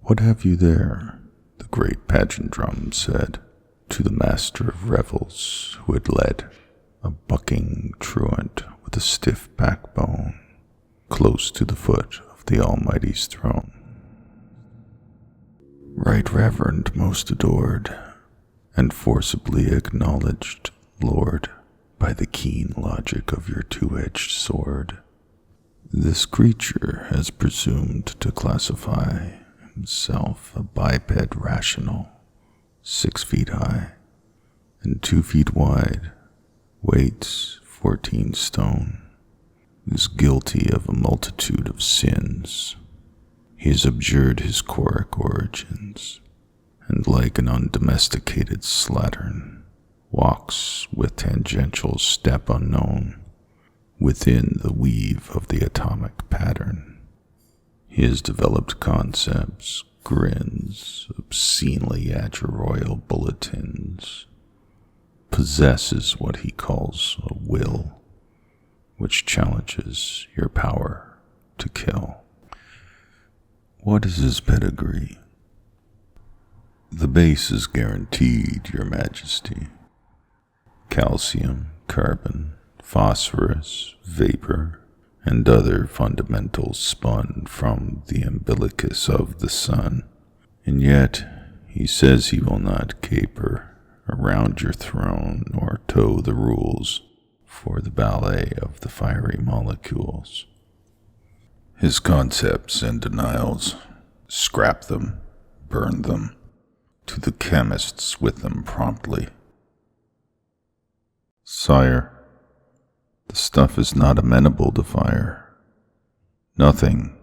"What have you there?" the great pageant drum said to the master of revels who had led a bucking truant with a stiff backbone close to the foot of the Almighty's throne. "Right reverend, most adored, and forcibly acknowledged Lord by the keen logic of your two-edged sword, this creature has presumed to classify himself a biped rational, 6 feet high and 2 feet wide, weights 14 stone, is guilty of a multitude of sins. He has abjured his choric origins, and like an undomesticated slattern, walks with tangential step unknown within the weave of the atomic pattern. He has developed concepts, grins obscenely at your royal bulletins, possesses what he calls a will, which challenges your power to kill. What is his pedigree? The base is guaranteed, your majesty. Calcium, carbon, phosphorus, vapor, and other fundamentals spun from the umbilicus of the sun. And yet, he says he will not caper around your throne nor toe the rules for the ballet of the fiery molecules. His concepts and denials, scrap them, burn them, to the chemists with them promptly. Sire, the stuff is not amenable to fire. Nothing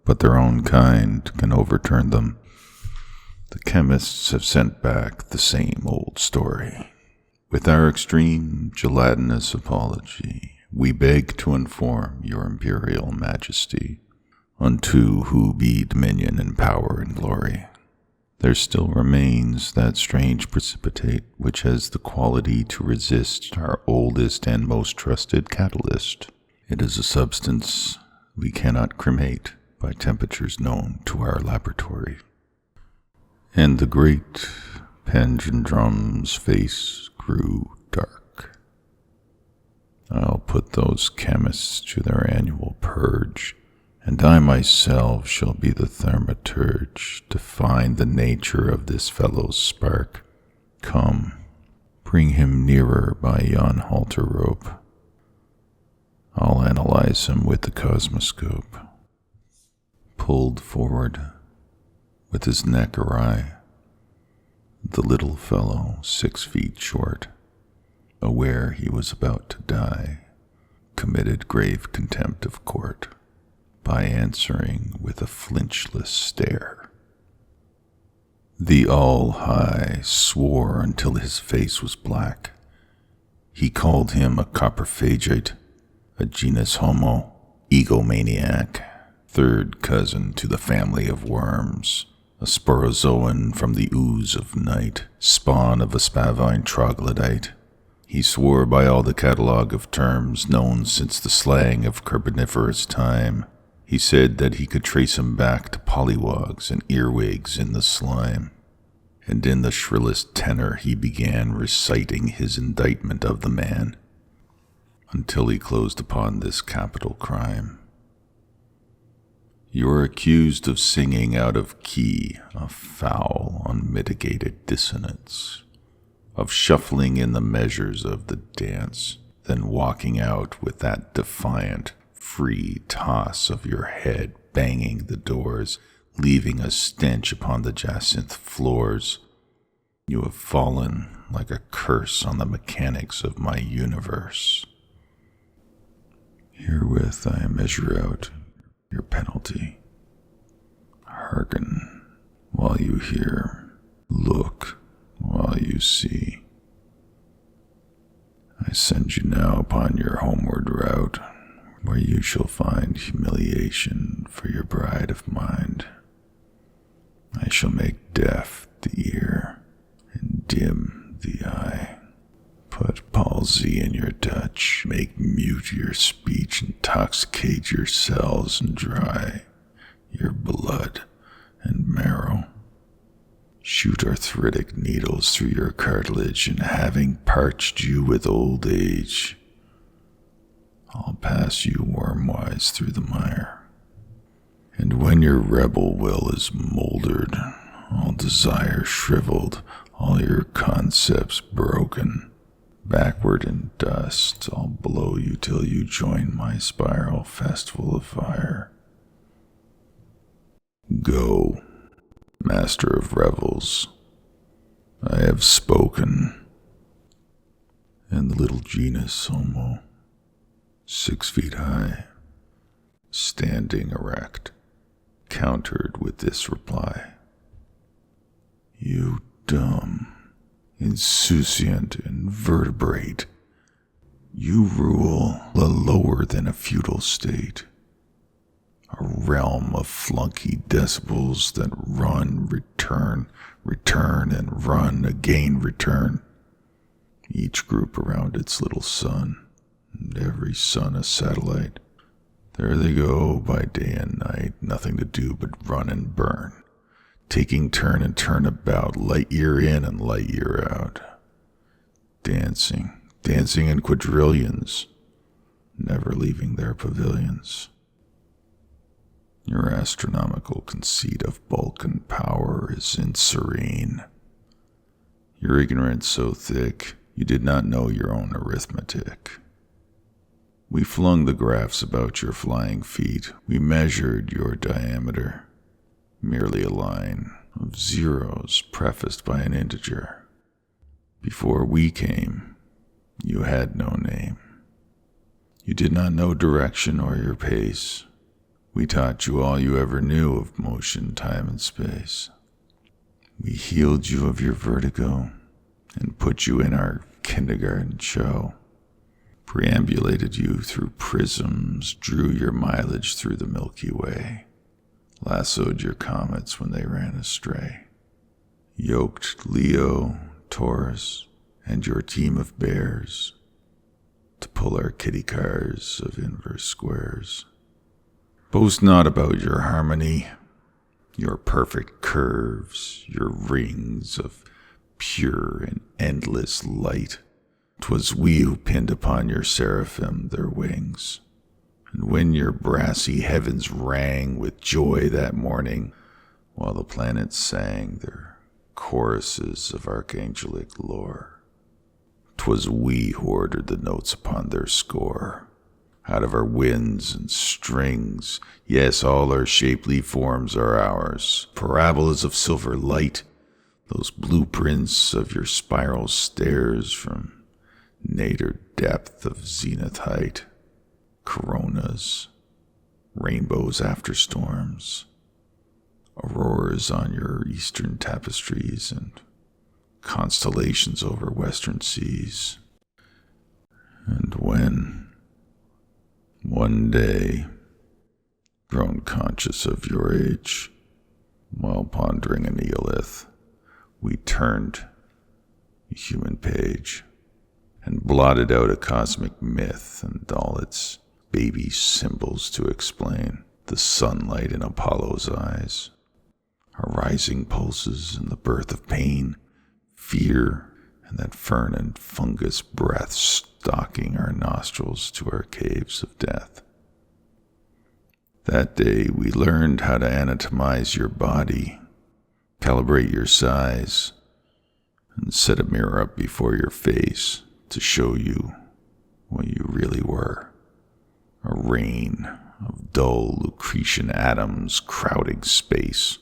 but their own kind can overturn them. The chemists have sent back the same old story. With our extreme gelatinous apology, we beg to inform your imperial majesty, unto who be dominion and power and glory, there still remains that strange precipitate which has the quality to resist our oldest and most trusted catalyst. It is a substance we cannot cremate by temperatures known to our laboratory. And the great pageant drum's face grew dark. I'll put those chemists to their annual purge, and I myself shall be the thaumaturge to find the nature of this fellow's spark. Come, bring him nearer by yon halter rope. I'll analyze him with the cosmoscope. Pulled forward, with his neck awry, the little fellow, 6 feet short, aware he was about to die, committed grave contempt of court by answering with a flinchless stare. The All-High swore until his face was black. He called him a copperphagite, a genus homo, egomaniac, third cousin to the family of worms, a sporozoan from the ooze of night, spawn of a spavine troglodyte. He swore by all the catalogue of terms known since the slang of carboniferous time. He said that he could trace him back to pollywogs and earwigs in the slime. And in the shrillest tenor he began reciting his indictment of the man, until he closed upon this capital crime. You are accused of singing out of key, a foul, unmitigated dissonance, of shuffling in the measures of the dance, then walking out with that defiant, free toss of your head banging the doors, leaving a stench upon the jacinth floors. You have fallen like a curse on the mechanics of my universe. Herewith I measure out your penalty. Hearken while you hear, look while you see. I send you now upon your homeward route, where you shall find humiliation for your bride of mind. I shall make deaf the ear and dim the eye, put palsy in your touch, make mute your speech, intoxicate your cells, and dry your blood and marrow. shoot arthritic needles through your cartilage, and having parched you with old age, I'll pass you worm-wise through the mire. And when your rebel will is moldered, all desire shriveled, all your concepts broken, backward in dust, I'll blow you till you join my spiral festival of fire. Go, master of revels, I have spoken. And the little genus Homo, 6 feet high, standing erect, countered with this reply. You dumb, insouciant invertebrate, you rule a lower than a feudal state, a realm of flunky decibels that run, return, and run, again return, each group around its little sun, and every sun a satellite. There they go by day and night, nothing to do but run and burn, taking turn and turn about, light year in and light year out, dancing in quadrillions, never leaving their pavilions. Your astronomical conceit of bulk and power is inserene. Your ignorance so thick, you did not know your own arithmetic. We flung the graphs about your flying feet. We measured your diameter, merely a line of zeros prefaced by an integer. Before we came, you had no name. You did not know direction or your pace. We taught you all you ever knew of motion, time, and space. We healed you of your vertigo and put you in our kindergarten show. Preambulated you through prisms, drew your mileage through the Milky Way, lassoed your comets when they ran astray, yoked Leo, Taurus, and your team of bears to pull our kitty cars of inverse squares. Boast not about your harmony, your perfect curves, your rings of pure and endless light. 'Twas we who pinned upon your seraphim their wings. And when your brassy heavens rang with joy that morning, while the planets sang their choruses of archangelic lore, 'twas we who ordered the notes upon their score. Out of our winds and strings, yes, all our shapely forms are ours, parabolas of silver light, those blueprints of your spiral stairs from nadir depth of zenith height, coronas, rainbows after storms, auroras on your eastern tapestries, and constellations over western seas. And when, one day, grown conscious of your age, while pondering a neolith, we turned a human page and blotted out a cosmic myth and all its baby symbols to explain the sunlight in Apollo's eyes, our rising pulses and the birth of pain, fear, and that fern and fungus breath stalking our nostrils to our caves of death. That day we learned how to anatomize your body, calibrate your size, and set a mirror up before your face to show you what you really were. A rain of dull Lucretian atoms crowding space,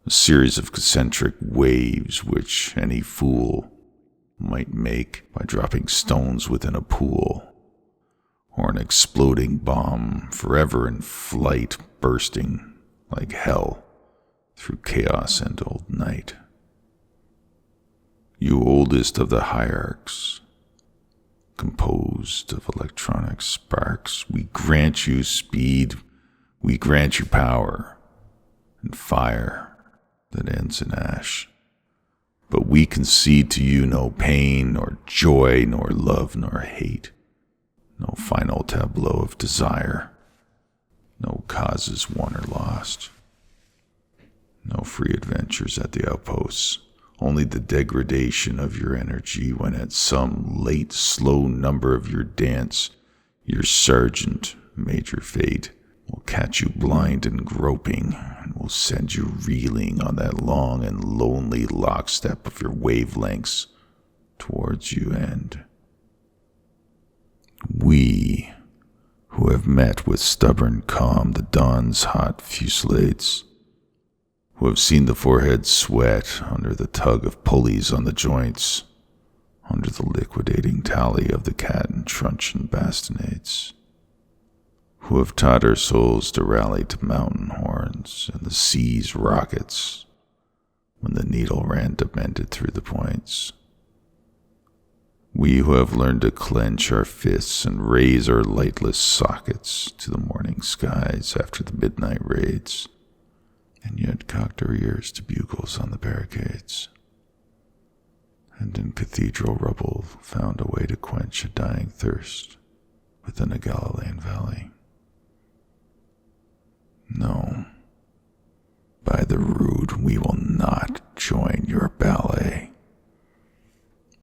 a series of concentric waves which any fool might make by dropping stones within a pool, or an exploding bomb forever in flight bursting like hell through chaos and old night. You oldest of the hierarchs, composed of electronic sparks, we grant you speed, we grant you power, and fire that ends in ash. But we concede to you no pain, nor joy, nor love, nor hate, no final tableau of desire, no causes won or lost. No free adventures at the outposts, only the degradation of your energy when at some late, slow number of your dance, your sergeant, Major Fate, will catch you blind and groping and will send you reeling on that long and lonely lockstep of your wavelengths towards you, and we, who have met with stubborn calm the dawn's hot fusillades, who have seen the forehead sweat under the tug of pulleys on the joints, under the liquidating tally of the cat and truncheon bastinades, who have taught our souls to rally to mountain horns and the sea's rockets when the needle ran demented through the points. We who have learned to clench our fists and raise our lightless sockets to the morning skies after the midnight raids, and yet cocked our ears to bugles on the barricades, and in cathedral rubble found a way to quench a dying thirst within a Galilean valley. No, by the rood we will not